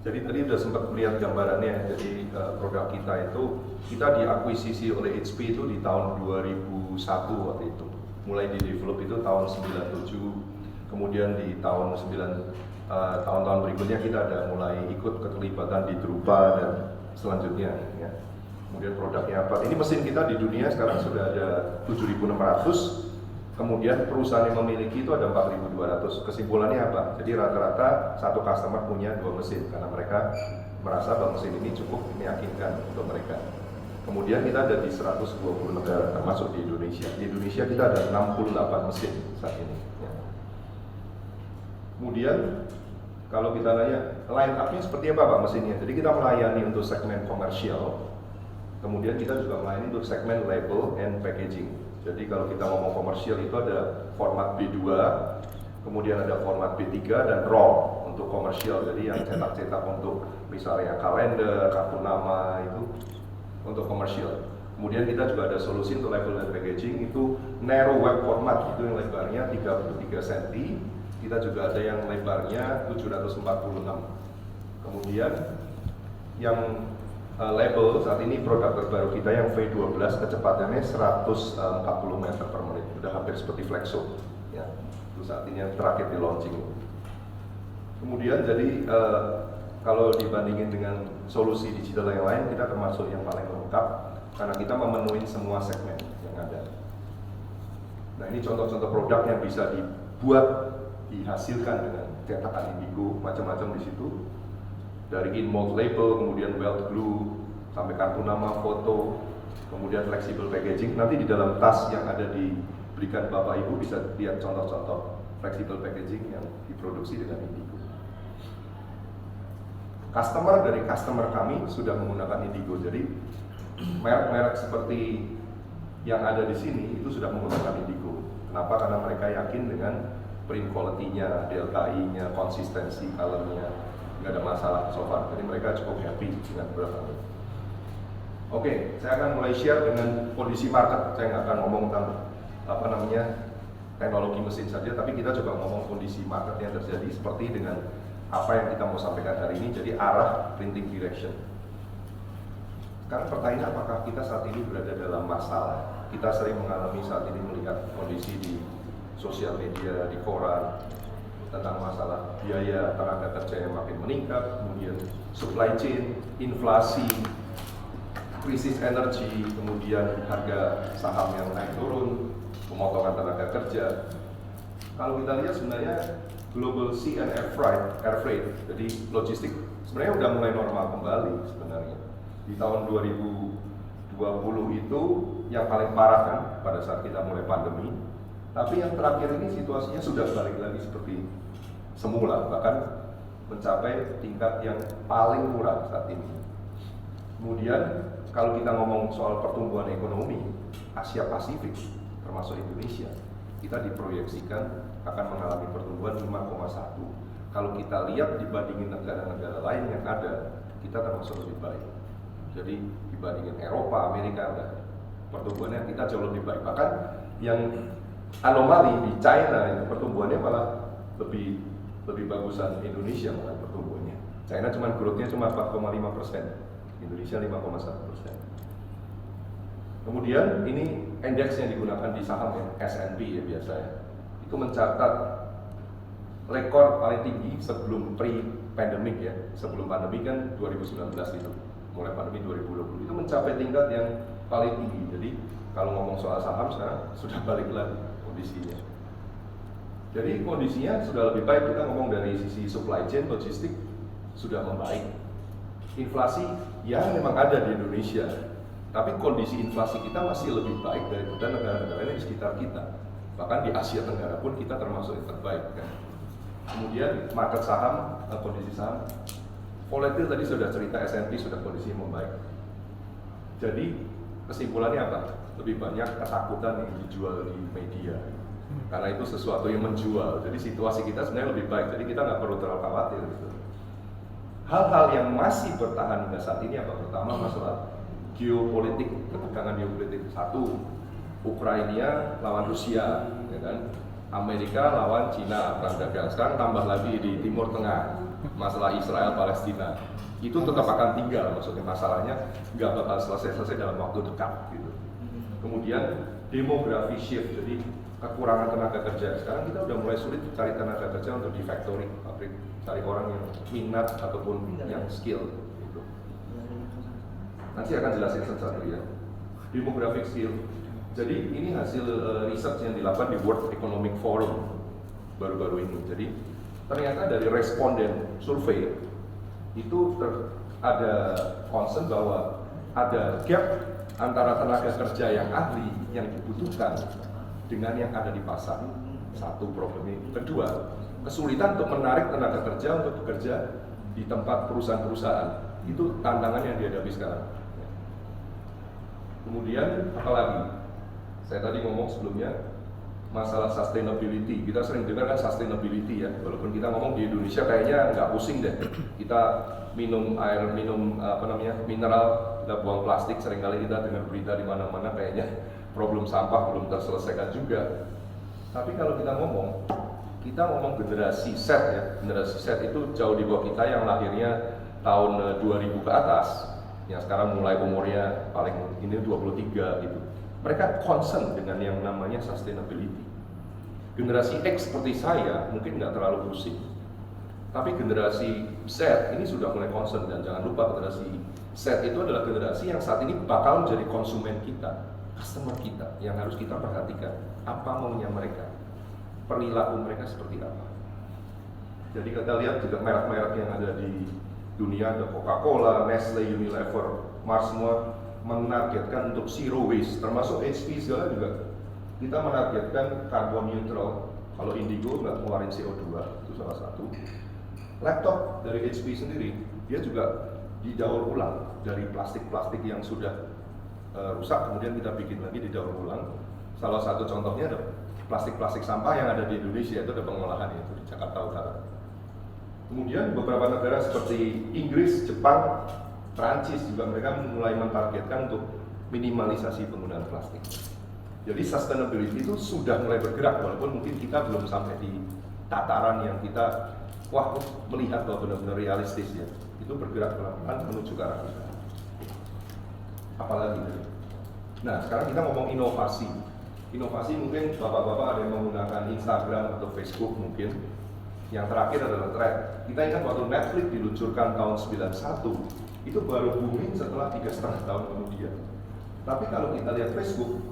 Jadi tadi sudah sempat melihat gambarannya. Jadi produk kita itu kita diakuisisi oleh HP itu di tahun 2001 waktu itu. Mulai di develop itu tahun 97. Kemudian di tahun-tahun berikutnya kita ada mulai ikut keterlibatan di Drupa dan selanjutnya. Ya. Kemudian produknya apa? Ini mesin kita di dunia sekarang sudah ada 7.600. Kemudian perusahaan yang memiliki itu ada 4.200. Kesimpulannya apa? Jadi rata-rata satu customer punya 2 mesin karena mereka merasa bahwa mesin ini cukup meyakinkan untuk mereka. Kemudian kita ada di 120 negara termasuk di Indonesia. Di Indonesia kita ada 68 mesin saat ini. Ya. Kemudian kalau kita nanya line up-nya seperti apa Pak mesinnya? Jadi kita melayani untuk segmen komersial. Kemudian kita juga melayani untuk segmen label and packaging. Jadi kalau kita ngomong komersial itu ada format B2, kemudian ada format B3 dan RAW untuk komersial. Jadi yang cetak-cetak untuk misalnya kalender, kartu nama itu untuk komersial. Kemudian kita juga ada solusi untuk label dan packaging itu narrow web format, itu yang lebarnya 33 cm. Kita juga ada yang lebarnya 746. Kemudian yang label saat ini produk terbaru kita yang V12 kecepatannya 140 meter per menit, udah hampir seperti Flexo ya. Itu saat ini yang terakhir di launching. Kemudian jadi kalau dibandingin dengan solusi digital yang lain, kita termasuk yang paling lengkap karena kita memenuhi semua segmen yang ada. Nah ini contoh-contoh produk yang bisa dibuat, dihasilkan dengan cetakan indigo, macam-macam di situ. Dari in-mold label, kemudian weld glue, sampai kartu nama, foto, kemudian flexible packaging. Nanti di dalam tas yang ada diberikan Bapak Ibu bisa lihat contoh-contoh flexible packaging yang diproduksi dengan indigo. Dari customer kami sudah menggunakan indigo. Jadi merek-merek seperti yang ada di sini itu sudah menggunakan indigo. Kenapa? Karena mereka yakin dengan print quality-nya, DLKI-nya, konsistensi color-nya. Nggak ada masalah so far, jadi mereka cukup happy dengan produk ini. Oke, saya akan mulai share dengan kondisi market. Saya nggak akan ngomong tentang teknologi mesin saja, tapi kita juga ngomong kondisi market yang terjadi seperti dengan apa yang kita mau sampaikan hari ini. Jadi arah printing direction. Sekarang pertanyaan, apakah kita saat ini berada dalam masalah? Kita sering mengalami saat ini melihat kondisi di sosial media, di koran, tentang masalah biaya tenaga kerja yang makin meningkat, kemudian supply chain, inflasi, krisis energi, kemudian harga saham yang naik turun, pemotongan tenaga kerja. Kalau kita lihat sebenarnya global sea and air freight, jadi logistik sebenarnya udah mulai normal kembali sebenarnya. Di tahun 2020 itu yang paling parah kan pada saat kita mulai pandemi. Tapi yang terakhir ini situasinya sudah balik lagi seperti semula, bahkan mencapai tingkat yang paling murah saat ini. Kemudian kalau kita ngomong soal pertumbuhan ekonomi Asia Pasifik termasuk Indonesia, kita diproyeksikan akan mengalami pertumbuhan 5,1. Kalau kita lihat dibandingin negara-negara lain yang ada, kita termasuk lebih baik. Jadi dibandingin Eropa, Amerika, pertumbuhannya kita jauh lebih baik. Bahkan yang anomali di China itu pertumbuhannya malah lebih bagusan Indonesia malah pertumbuhannya. China growth-nya cuma 4,5%, Indonesia 5,1%. Kemudian ini indeks yang digunakan di saham ya, S&P ya biasa ya. Itu mencatat rekor paling tinggi sebelum pre-pandemic ya. Sebelum pandemi kan 2019 itu, mulai pandemi 2020 itu mencapai tingkat yang paling tinggi. Jadi kalau ngomong soal saham sekarang sudah balik lagi kondisinya. Jadi kondisinya sudah lebih baik. Kita ngomong dari sisi supply chain, logistik sudah membaik. Inflasi ya memang ada di Indonesia, tapi kondisi inflasi kita masih lebih baik daripada negara-negara di sekitar kita. Bahkan di Asia Tenggara pun kita termasuk yang terbaik kan. Kemudian market saham, kondisi saham volatil tadi sudah cerita, S&P sudah kondisi membaik. Jadi kesimpulannya apa? Lebih banyak ketakutan yang dijual di media. Karena itu sesuatu yang menjual. Jadi situasi kita sebenarnya lebih baik. Jadi kita nggak perlu terlalu khawatir gitu. Hal-hal yang masih bertahan hingga saat ini apa? Pertama masalah geopolitik, ketegangan geopolitik. Satu, Ukraina lawan Rusia, ya kan? Amerika lawan Cina perang dagang. Sekarang tambah lagi di Timur Tengah. masalah Israel Palestina itu tetap akan tinggal, maksudnya masalahnya nggak bakal selesai dalam waktu dekat gitu. Kemudian demografi shift, jadi kekurangan tenaga kerja. Sekarang kita udah mulai sulit cari tenaga kerja untuk di factory, pabrik, cari orang yang minat ataupun yang skill gitu. Nanti akan jelasin satu-satu ya. Demographic skill. Jadi ini hasil research yang dilakukan di World Economic Forum baru-baru ini. Jadi ternyata dari responden survei itu ada concern bahwa ada gap antara tenaga kerja yang ahli yang dibutuhkan dengan yang ada di pasar. Satu problem ini. Kedua, kesulitan untuk menarik tenaga kerja untuk bekerja di tempat perusahaan-perusahaan. Itu tantangan yang dihadapi sekarang. Kemudian apalagi? Saya tadi ngomong sebelumnya masalah sustainability. Kita sering dengar kan sustainability ya. Walaupun kita ngomong di Indonesia kayaknya nggak pusing deh. Kita minum air, mineral, kita buang plastik. Seringkali kita dengar berita di mana-mana kayaknya problem sampah belum terselesaikan juga. Tapi kalau kita ngomong generasi Z ya. Generasi Z itu jauh di bawah kita yang lahirnya tahun 2000 ke atas. Yang sekarang mulai umurnya paling ini 23 gitu. Mereka concern dengan yang namanya sustainability. Generasi X seperti saya mungkin nggak terlalu pusing, tapi generasi Z ini sudah mulai concern. Dan jangan lupa generasi Z itu adalah generasi yang saat ini bakal menjadi konsumen kita, customer kita, yang harus kita perhatikan apa maunya mereka, perilaku mereka seperti apa. Jadi kita lihat juga merek-merek yang ada di dunia, ada Coca-Cola, Nestle, Unilever, Mars, semua menargetkan untuk zero waste, termasuk HP segala juga kita menargetkan carbon neutral. Kalau Indigo nggak ngeluarin CO2, itu salah satu. Laptop dari HP sendiri, dia juga didaur ulang dari plastik-plastik yang sudah rusak, kemudian kita bikin lagi didaur ulang. Salah satu contohnya ada plastik-plastik sampah yang ada di Indonesia, itu ada pengolahannya, itu di Jakarta Utara. Kemudian beberapa negara seperti Inggris, Jepang, Prancis juga mereka mulai mentargetkan untuk minimalisasi penggunaan plastik. Jadi sustainability itu sudah mulai bergerak, walaupun mungkin kita belum sampai di tataran yang kita melihat bahwa benar-benar realistis ya. Itu bergerak pelan-pelan menuju ke arah kita. Apalagi dari. Nah sekarang kita ngomong inovasi. Inovasi mungkin bapak-bapak ada yang menggunakan Instagram atau Facebook mungkin. Yang terakhir adalah thread. Kita ingat waktu Netflix diluncurkan tahun 91. Itu baru booming setelah 3,5 tahun kemudian. Tapi kalau kita lihat Facebook,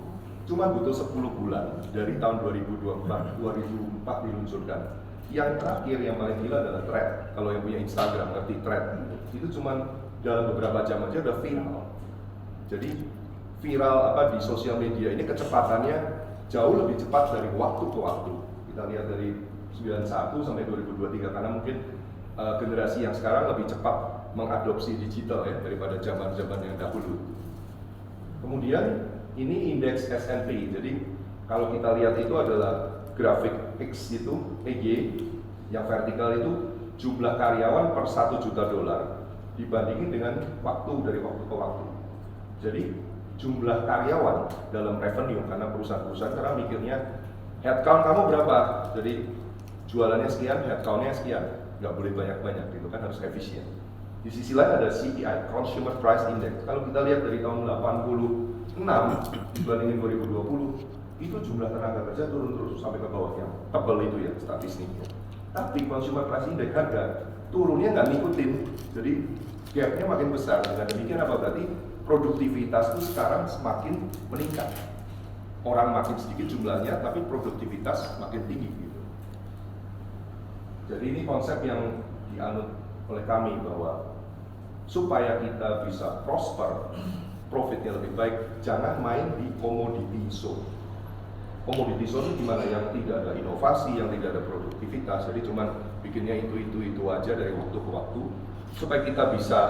cuma butuh 10 bulan dari tahun 2004 diluncurkan. Yang terakhir yang paling gila adalah thread. Kalau yang punya Instagram ngerti thread, itu cuma dalam beberapa jam aja udah viral. Jadi viral di sosial media ini kecepatannya jauh lebih cepat dari waktu ke waktu. Kita lihat dari 91 sampai 2023 karena mungkin generasi yang sekarang lebih cepat mengadopsi digital ya daripada zaman-zaman yang dahulu. Kemudian ini indeks S&P. Jadi kalau kita lihat itu adalah grafik X itu EG yang vertikal itu jumlah karyawan per 1 juta dolar dibandingin dengan waktu dari waktu ke waktu. Jadi jumlah karyawan dalam revenue karena perusahaan-perusahaan sekarang mikirnya headcount kamu berapa? Jadi jualannya sekian, headcountnya sekian. Nggak boleh banyak-banyak gitu kan, harus efisien. Di sisi lain ada CPI, Consumer Price Index. Kalau kita lihat dari tahun 86 dibandingin 2020, itu jumlah tenaga kerja turun terus sampai ke bawah yang tebal itu ya statistiknya. Tapi Consumer Price Index harga turunnya nggak ngikutin, jadi gapnya makin besar. Dengan demikian apa berarti produktivitas itu sekarang semakin meningkat. Orang makin sedikit jumlahnya, tapi produktivitas makin tinggi gitu. Jadi ini konsep yang dianut oleh kami bahwa supaya kita bisa prosper, profitnya lebih baik, jangan main di commodity zone. Commodity zone itu gimana? Yang tidak ada inovasi, yang tidak ada produktivitas, jadi cuma bikinnya itu aja dari waktu ke waktu, supaya kita bisa